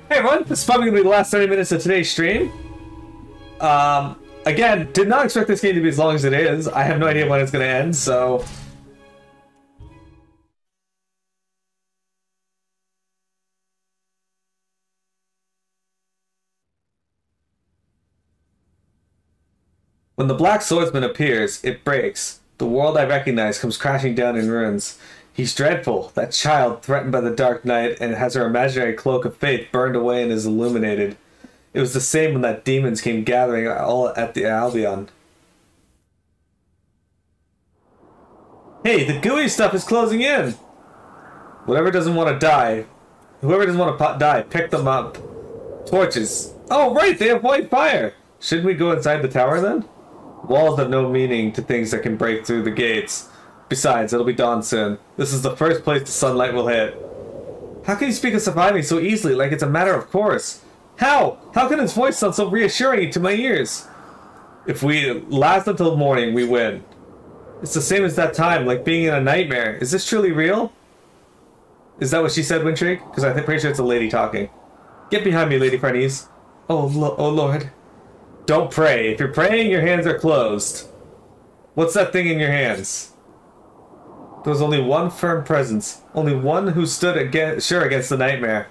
Hey everyone, this is probably going to be the last 30 minutes of today's stream. Again, did not expect this game to be as long as it is. I have no idea when it's going to end, so... When the Black Swordsman appears, it breaks. The world I recognize comes crashing down in ruins. He's dreadful, that child threatened by the Dark Knight, and has her imaginary cloak of faith burned away and is illuminated. It was the same when that demons came gathering all at the Albion. Hey, the gooey stuff is closing in! Whoever doesn't want to die, pick them up. Torches. Oh, right, they have white fire! Shouldn't we go inside the tower then? Walls have no meaning to things that can break through the gates. Besides, it'll be dawn soon. This is the first place the sunlight will hit. How can you speak of surviving so easily, like it's a matter of course? How? How can his voice sound so reassuring to my ears? If we last until morning, we win. It's the same as that time, like being in a nightmare. Is this truly real? Is that what she said, Wintrig? Because I'm pretty sure it's a lady talking. Get behind me, Lady Farnese. Oh Lord. Don't pray. If you're praying, your hands are closed. What's that thing in your hands? There was only one firm presence. Only one who stood sure against the nightmare.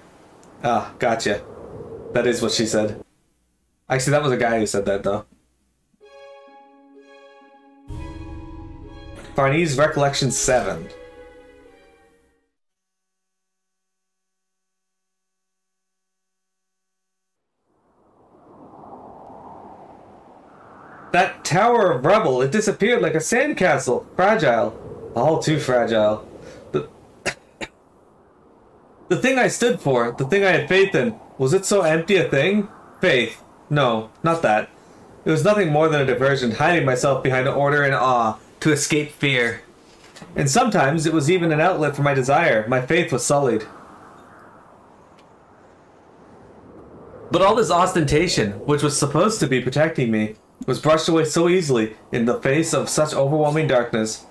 Ah, gotcha. That is what she said. Actually, that was a guy who said that, though. Farnese Recollection 7. That tower of rubble, it disappeared like a sandcastle. Fragile. All too fragile. The thing I stood for, the thing I had faith in, was it so empty a thing? Faith. No, not that. It was nothing more than a diversion, hiding myself behind order and awe, to escape fear. And sometimes it was even an outlet for my desire. My faith was sullied. But all this ostentation, which was supposed to be protecting me, was brushed away so easily in the face of such overwhelming darkness.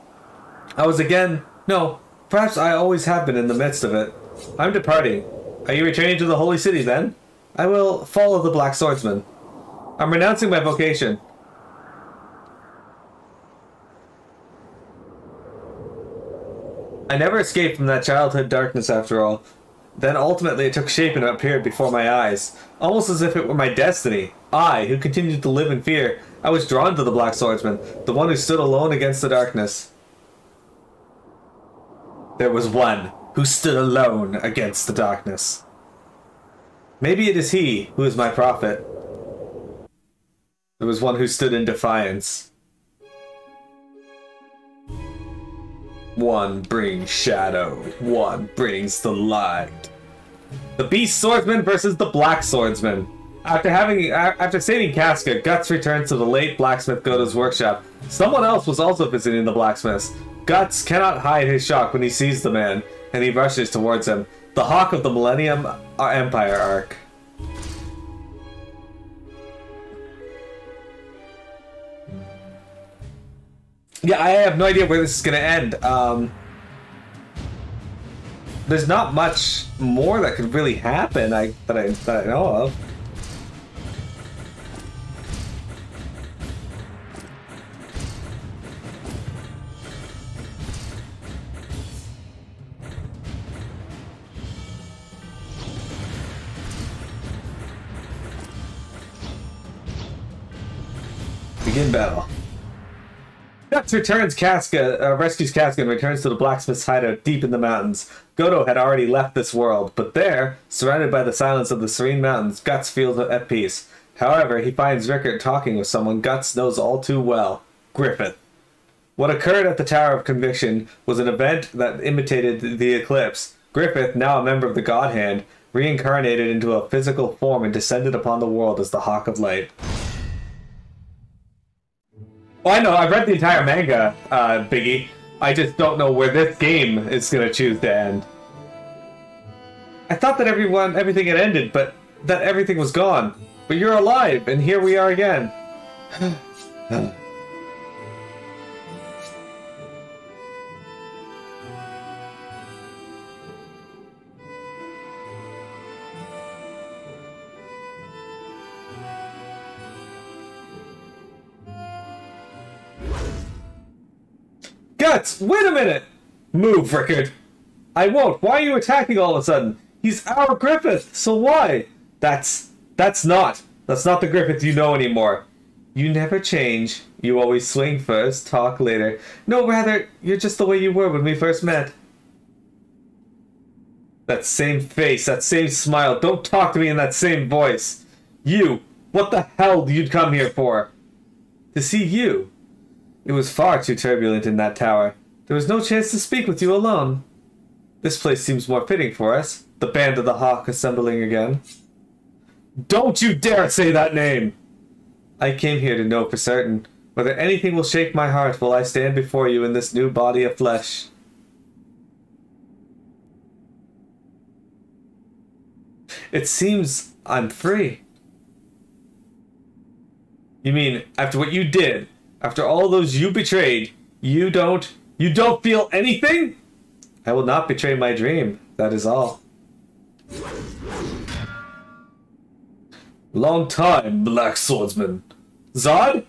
I was again... No, perhaps I always have been in the midst of it. I'm departing. Are you returning to the Holy City, then? I will follow the Black Swordsman. I'm renouncing my vocation. I never escaped from that childhood darkness, after all. Then ultimately it took shape and appeared before my eyes, almost as if it were my destiny. I, who continued to live in fear, I was drawn to the Black Swordsman, the one who stood alone against the darkness. There was one who stood alone against the darkness. Maybe it is he who is my prophet. There was one who stood in defiance. One brings shadow, one brings the light. The Beast Swordsman versus the Black Swordsman. After saving Casca, Guts returns to the late blacksmith Godo's workshop. Someone else was also visiting the blacksmith's. Guts cannot hide his shock when he sees the man, and he rushes towards him. The Hawk of the Millennium Empire arc. Yeah, I have no idea where this is going to end. There's not much more that could really happen that I know of. Begin battle. Guts returns rescues Casca and returns to the blacksmith's hideout deep in the mountains. Godo had already left this world, but there, surrounded by the silence of the serene mountains, Guts feels at peace. However, he finds Rickert talking with someone Guts knows all too well, Griffith. What occurred at the Tower of Conviction was an event that imitated the eclipse. Griffith, now a member of the God Hand, reincarnated into a physical form and descended upon the world as the Hawk of Light. Well, I know, I've read the entire manga, Biggie. I just don't know where this game is going to choose to end. I thought that everything had ended, but that everything was gone. But you're alive, and here we are again. Rats! Wait a minute! Move, Rickard! I won't. Why are you attacking all of a sudden? He's our Griffith, so why? That's not the Griffith you know anymore. You never change. You always swing first, talk later. No, rather, you're just the way you were when we first met. That same face, that same smile. Don't talk to me in that same voice. You, what the hell did you come here for? To see you. It was far too turbulent in that tower. There was no chance to speak with you alone. This place seems more fitting for us. The Band of the Hawk assembling again. Don't you dare say that name! I came here to know for certain whether anything will shake my heart while I stand before you in this new body of flesh. It seems I'm free. You mean, after what you did, after all those you betrayed, you don't feel anything? I will not betray my dream, that is all. Long time, Black Swordsman. Zod?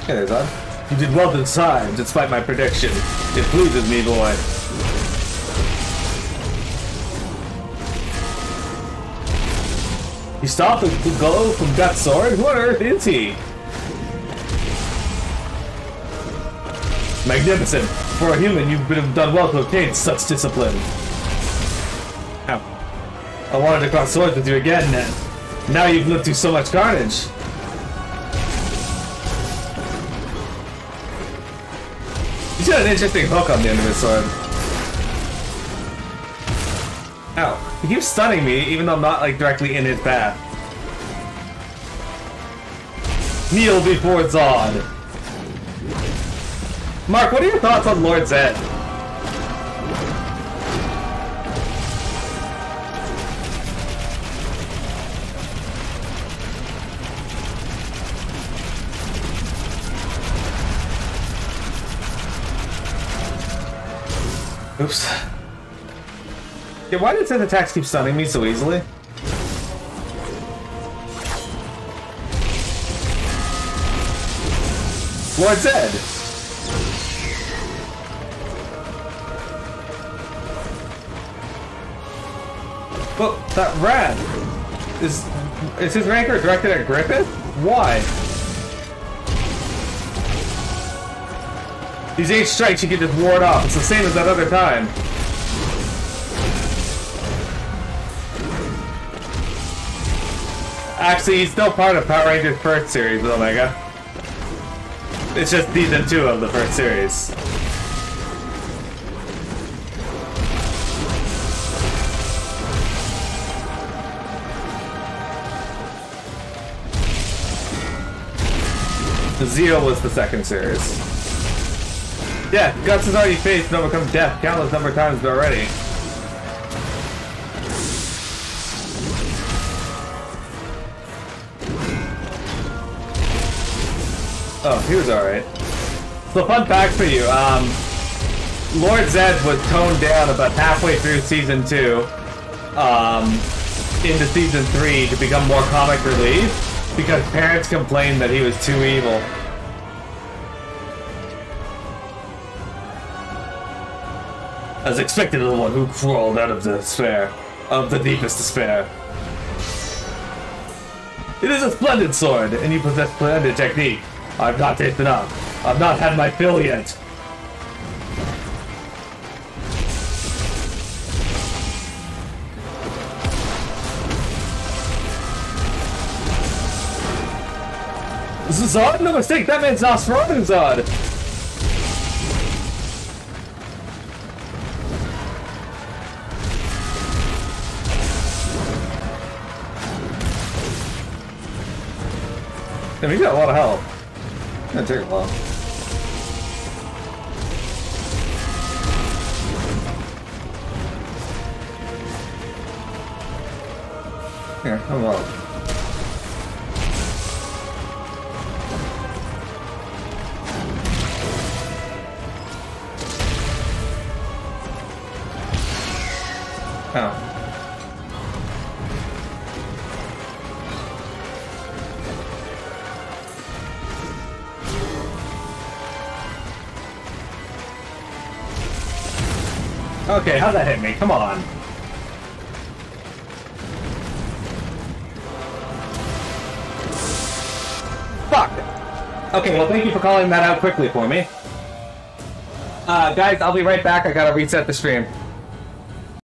Hey there, Zod. You did well to decide, despite my prediction. It pleases me, boy. He stopped the glow from Death's sword? Who on earth is he? Magnificent. For a human, you would have done well to obtain such discipline. Ow. I wanted to cross swords with you again, Ned. Now you've lived through so much carnage. He's got an interesting hook on the end of his sword. Ow. He keeps stunning me, even though I'm not, like, directly in his path. Kneel before Zod. Mark, what are your thoughts on Lord Zed? Oops. Yeah, why did Zed's attacks keep stunning me so easily? Lord Zed! Well, that rat is his rancor directed at Griffith? Why? These 8 strikes you can just ward off. It's the same as that other time. Actually, he's still part of Power Rangers first series with Omega. It's just season 2 of the first series. The Zeo was the second series. Yeah, Guts has already faced and overcome death countless number of times already. Oh, he was alright. So fun fact for you, Lord Zed was toned down about halfway through Season 2, into Season 3 to become more comic relief, because parents complained that he was too evil. As expected of the one who crawled out of the despair, of the deepest despair. It is a splendid sword, and you possess splendid technique. I've not tasted enough. I've not had my fill yet. Zod? No mistake, that man's Nosferatu Zod! Damn, he's got a lot of health. It's gonna take a while. Here, I'm well. Oh. Okay, how'd that hit me? Come on. Fuck! Okay, well, thank you for calling that out quickly for me. Guys, I'll be right back. I gotta reset the stream.